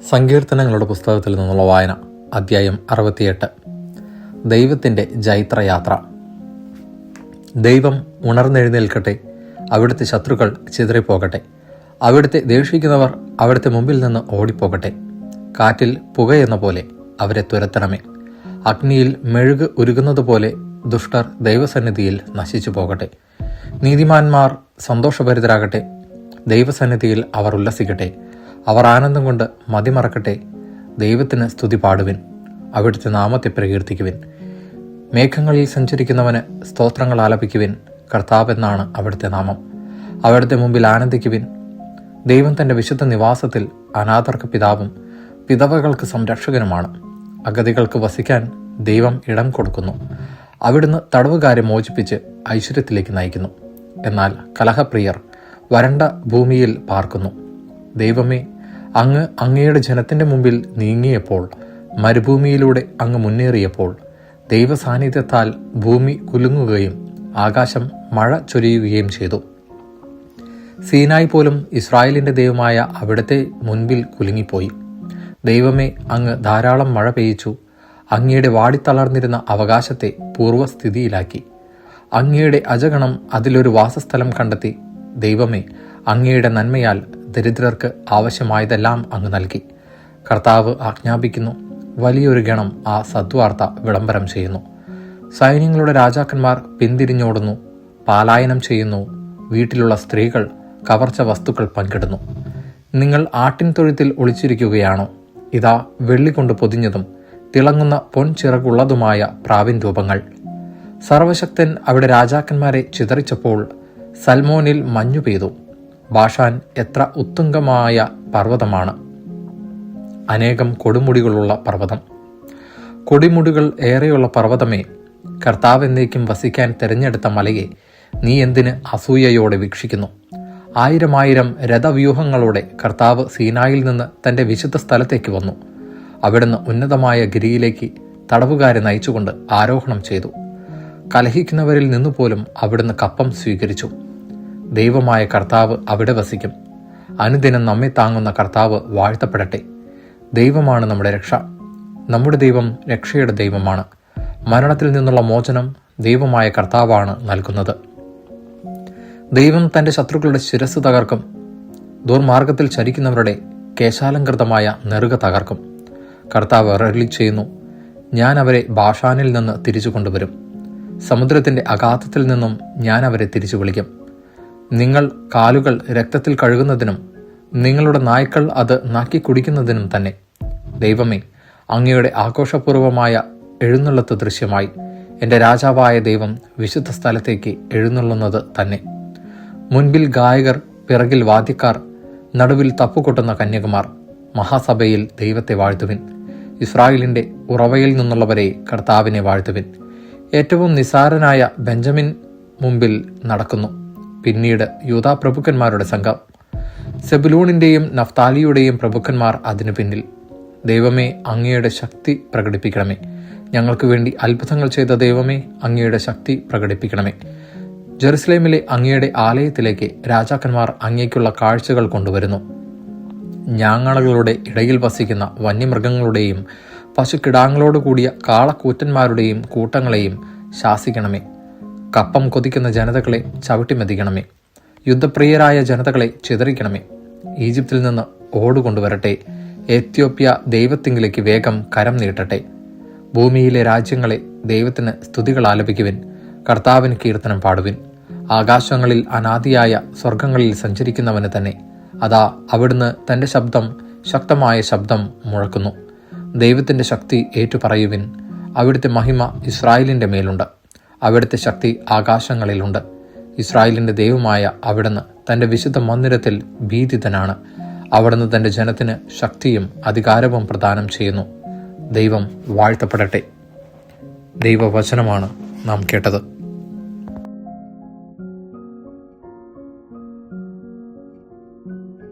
സങ്കീർത്തനങ്ങളുടെ പുസ്തകത്തിൽ നിന്നുള്ള വായന, അധ്യായം 68. ദൈവത്തിൻ്റെ ജൈത്രയാത്ര. ദൈവം ഉണർന്നെഴുന്നേൽക്കട്ടെ, അവിടുത്തെ ശത്രുക്കൾ ചിതറിപ്പോകട്ടെ, അവിടുത്തെ ദേഷിക്കുന്നവർ അവിടുത്തെ മുമ്പിൽ നിന്ന് ഓടിപ്പോകട്ടെ. കാറ്റിൽ പുകയെന്ന പോലെ അവരെ തുരത്തണമേ. അഗ്നിയിൽ മെഴുക് ഉരുകുന്നത് പോലെ ദുഷ്ടർ ദൈവസന്നിധിയിൽ നശിച്ചു പോകട്ടെ. നീതിമാന്മാർ സന്തോഷഭരിതരാകട്ടെ, ദൈവസന്നിധിയിൽ അവർ ഉല്ലസിക്കട്ടെ. അവർ ആനന്ദം കൊണ്ട് മതിമറക്കട്ടെ. ദൈവത്തിന് സ്തുതി പാടുവിൻ, അവിടുത്തെ നാമത്തെ പ്രകീർത്തിക്കുവിൻ. മേഘങ്ങളിൽ സഞ്ചരിക്കുന്നവന് സ്തോത്രങ്ങൾ ആലപിക്കുവിൻ. കർത്താവെന്നാണ് അവിടുത്തെ നാമം. അവിടുത്തെ മുമ്പിൽ ആനന്ദിക്കുവിൻ. ദൈവം തൻ്റെ വിശുദ്ധ നിവാസത്തിൽ അനാഥർക്ക് പിതാവും വിധവകൾക്ക് സംരക്ഷകനുമാണ്. അഗതികൾക്ക് വസിക്കാൻ ദൈവം ഇടം കൊടുക്കുന്നു. അവിടുന്ന് തടവുകാരെ മോചിപ്പിച്ച് ഐശ്വര്യത്തിലേക്ക് നയിക്കുന്നു. എന്നാൽ കലഹപ്രിയർ വരണ്ട ഭൂമിയിൽ പാർക്കുന്നു. ദൈവമേ, അങ്ങ് അങ്ങയുടെ ജനത്തിൻ്റെ മുമ്പിൽ നീങ്ങിയപ്പോൾ, മരുഭൂമിയിലൂടെ അങ്ങ് മുന്നേറിയപ്പോൾ, ദൈവ സാന്നിധ്യത്താൽ ഭൂമി കുലുങ്ങുകയും ആകാശം മഴ ചൊരിയുകയും ചെയ്തു. സീനായി പോലും ഇസ്രായേലിൻ്റെ ദൈവമായ അവിടുത്തെ മുൻപിൽ കുലുങ്ങിപ്പോയി. ദൈവമേ, അങ്ങ് ധാരാളം മഴ പെയ്യിച്ചു. അങ്ങയുടെ വാടിത്തളർന്നിരുന്ന അവകാശത്തെ പൂർവ്വസ്ഥിതിയിലാക്കി. അങ്ങയുടെ അജഗണം അതിലൊരു വാസസ്ഥലം കണ്ടെത്തി. ദൈവമേ, അങ്ങയുടെ നന്മയാൽ ദരിദ്രർക്ക് ആവശ്യമായതെല്ലാം അങ്ങ് നൽകി. കർത്താവ് ആജ്ഞാപിക്കുന്നു, വലിയൊരു ഗണം ആ സദ്വാർത്ത വിളംബരം ചെയ്യുന്നു. സൈന്യങ്ങളുടെ രാജാക്കന്മാർ പിന്തിരിഞ്ഞോടുന്നു, പലായനം ചെയ്യുന്നു. വീട്ടിലുള്ള സ്ത്രീകൾ കവർച്ച വസ്തുക്കൾ പങ്കിടുന്നു. നിങ്ങൾ ആട്ടിൻ തൊഴുത്തിൽ ഒളിച്ചിരിക്കുകയാണോ? ഇതാ, വെള്ളി കൊണ്ട് പൊതിഞ്ഞതും തിളങ്ങുന്ന പൊൻചിറകുള്ളതുമായ പ്രാവിൻ രൂപങ്ങൾ. സർവശക്തൻ അവിടെ രാജാക്കന്മാരെ ചിതറിച്ചപ്പോൾ സൽമോനിൽ മഞ്ഞു പെയ്തു. ബാഷാൻ എത്ര ഉത്തുംഗമായ പർവ്വതമാണ്! അനേകം കൊടുമുടികളുള്ള പർവ്വതം. കൊടിമുടികൾ ഏറെയുള്ള പർവ്വതമേ, കർത്താവ് എന്നേക്കും വസിക്കാൻ തിരഞ്ഞെടുത്ത മലയെ നീ എന്തിന് അസൂയയോടെ വീക്ഷിക്കുന്നു? 1000 രഥവ്യൂഹങ്ങളോടെ കർത്താവ് സീനായിൽ നിന്ന് തൻ്റെ വിശുദ്ധ സ്ഥലത്തേക്ക് വന്നു. അവിടുന്ന് ഉന്നതമായ ഗിരിയിലേക്ക് തടവുകാരെ നയിച്ചുകൊണ്ട് ആരോഹണം ചെയ്തു. കലഹിക്കുന്നവരിൽ നിന്നുപോലും അവിടുന്ന് കപ്പം സ്വീകരിച്ചു. ദൈവമായ കർത്താവ് അവിടെ വസിക്കും. അനുദിനം നമ്മെ താങ്ങുന്ന കർത്താവ് വാഴ്ത്തപ്പെടട്ടെ. ദൈവമാണ് നമ്മുടെ രക്ഷ. നമ്മുടെ ദൈവം രക്ഷയുടെ ദൈവമാണ്. മരണത്തിൽ നിന്നുള്ള മോചനം ദൈവമായ കർത്താവാണ് നൽകുന്നത്. ദൈവം തൻ്റെ ശത്രുക്കളുടെ ശിരസ് തകർക്കും. ദുർമാർഗത്തിൽ ചരിക്കുന്നവരുടെ കേശാലങ്കൃതമായ നെറുക തകർക്കും. കർത്താവ് അരുളി ചെയ്യുന്നു, ഞാൻ അവരെ ബാഷാനിൽ നിന്ന് തിരിച്ചു കൊണ്ടുവരും. സമുദ്രത്തിൻ്റെ അഗാധത്തിൽ നിന്നും ഞാൻ അവരെ തിരിച്ചു വിളിക്കും. നിങ്ങൾ കാലുകൾ രക്തത്തിൽ കഴുകുന്നതിനും നിങ്ങളുടെ നായ്ക്കൾ അത് നാക്കി കുടിക്കുന്നതിനും തന്നെ. ദൈവമേ, അങ്ങയുടെ ആഘോഷപൂർവമായ എഴുന്നള്ളത്ത് ദൃശ്യമായി എൻ്റെ രാജാവായ ദൈവം വിശുദ്ധ സ്ഥലത്തേക്ക് എഴുന്നള്ളുന്നത് തന്നെ. മുൻപിൽ ഗായകർ, പിറകിൽ വാദ്യക്കാർ, നടുവിൽ തപ്പുകൊട്ടുന്ന കന്യകുമാർ. മഹാസഭയിൽ ദൈവത്തെ വാഴ്ത്തുവിൻ. ഇസ്രായേലിൻ്റെ ഉറവയിൽ നിന്നുള്ളവരെ കർത്താവിനെ വാഴ്ത്തുവിൻ. ഏറ്റവും നിസാരനായ ബെഞ്ചമിൻ മുമ്പിൽ നടക്കുന്നു. പിന്നീട് യൂദാ പ്രഭുക്കന്മാരുടെ സംഘം. സെബുലൂണിൻ്റെയും നഫ്താലിയുടെയും പ്രഭുക്കന്മാർ അതിനു പിന്നിൽ. ദൈവമേ, അങ്ങയുടെ ശക്തി പ്രകടിപ്പിക്കണമേ. ഞങ്ങൾക്ക് വേണ്ടി അത്ഭുതങ്ങൾ ചെയ്ത ദൈവമേ, അങ്ങയുടെ ശക്തി പ്രകടിപ്പിക്കണമേ. ജെറുസലേമിലെ അങ്ങയുടെ ആലയത്തിലേക്ക് രാജാക്കന്മാർ അങ്ങേക്കുള്ള കാഴ്ചകൾ കൊണ്ടുവരുന്നു. ഞാങ്ങണകളുടെ ഇടയിൽ വസിക്കുന്ന വന്യമൃഗങ്ങളുടെയും പശുക്കിടാങ്ങളോട് കൂടിയ കാളക്കൂറ്റന്മാരുടെയും കൂട്ടങ്ങളെയും ശാസിക്കണമേ. കപ്പം കൊതിക്കുന്ന ജനതകളെ ചവിട്ടിമെതിക്കണമേ. യുദ്ധപ്രിയരായ ജനതകളെ ചിതറിക്കണമേ. ഈജിപ്തിൽ നിന്ന് ഓടുകൊണ്ടുവരട്ടെ. എത്യോപ്യ ദൈവത്തിങ്കിലേക്ക് വേഗം കരം നീട്ടട്ടെ. ഭൂമിയിലെ രാജ്യങ്ങളെ ദൈവത്തിന് സ്തുതികൾ ആലപിക്കുവിൻ. കർത്താവിന് കീർത്തനം പാടുവിൻ. ആകാശങ്ങളിൽ അനാദിയായ സ്വർഗങ്ങളിൽ സഞ്ചരിക്കുന്നവന് തന്നെ. അതാ, അവിടുന്ന് തൻ്റെ ശക്തമായ ശബ്ദം മുഴക്കുന്നു. ദൈവത്തിൻ്റെ ശക്തി ഏറ്റുപറയുവിൻ. അവിടുത്തെ മഹിമ ഇസ്രായേലിൻ്റെ മേലുണ്ട്. അവിടുത്തെ ശക്തി ആകാശങ്ങളിലുണ്ട്. ഇസ്രായേലിൻ്റെ ദൈവമായ അവിടുന്ന് തൻ്റെ വിശുദ്ധ മന്ദിരത്തിൽ ഭീതിതനാണ്. അവിടുന്ന് തൻ്റെ ജനത്തിന് ശക്തിയും അധികാരവും പ്രദാനം ചെയ്യുന്നു. ദൈവം വാഴ്ത്തപ്പെടട്ടെ. ദൈവവചനമാണ് നാം കേട്ടത്.